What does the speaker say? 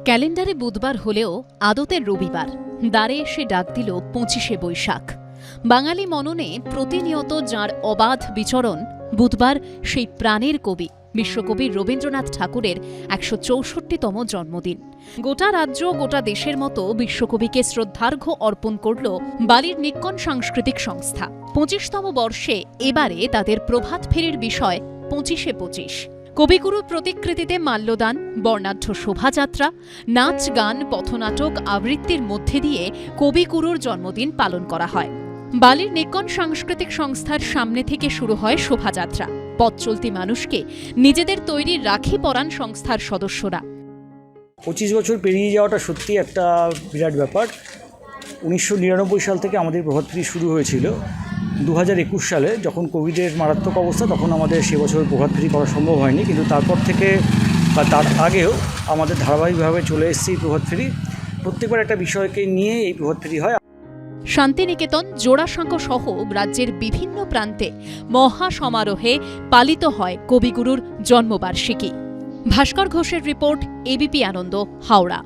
ক্যালেন্ডারে বুধবার হলেও আদতের রবিবার দ্বারে এসে ডাক দিল ২৫শে বৈশাখ। বাঙালি মননে প্রতিনিয়ত যাঁর অবাধ বিচরণ, বুধবার সেই প্রাণের কবি বিশ্বকবি রবীন্দ্রনাথ ঠাকুরের ১৬৪তম জন্মদিন। গোটা রাজ্য গোটা দেশের মতো বিশ্বকবিকে শ্রদ্ধার্ঘ্য অর্পণ করল বালির নিক্কণ সাংস্কৃতিক সংস্থা। ২৫তম বর্ষে এবারে তাদের প্রভাত ফেরির বিষয় ২৫শে ২৫। কবিগুরুর প্রতিকৃতিতে মাল্যদান, বর্ণাঢ্য শোভাযাত্রা, নাচ গান, পথনাটক আবৃত্তির মধ্যে দিয়ে কবিগুরুর জন্মদিন পালন করা হয়। বালির নিক্কণ সাংস্কৃতিক সংস্থার সামনে থেকে শুরু হয় শোভাযাত্রা। পথ চলতি মানুষকে নিজেদের তৈরি রাখি পরান সংস্থার সদস্যরা। ২৫ বছর পেরিয়ে যাওয়াটা সত্যি একটা বিরাট ব্যাপার। ১৯৯৯ সাল থেকে আমাদের প্রভাত ফেরি শুরু হয়েছিল। ২০২১ সালে যখন কোভিডের মারাত্মক অবস্থা, তখন আমাদের সে বছর প্রভাত ফেরি করা সম্ভব হয়নি, কিন্তু তারপর থেকে বা তার আগেও আমাদের ধারাবাহিকভাবে চলে এসেছে এই প্রভাত ফেরি। প্রত্যেকবার একটা বিষয়কে নিয়ে এই প্রভাত ফেরি হয়। শান্তিনিকেতন, জোড়াসাঁকো সহ রাজ্যের বিভিন্ন প্রান্তে মহা সমারোহে পালিত হয় কবিগুরুর জন্মবার্ষিকী। ভাস্কর ঘোষের রিপোর্ট, এবিপি আনন্দ, হাওড়া।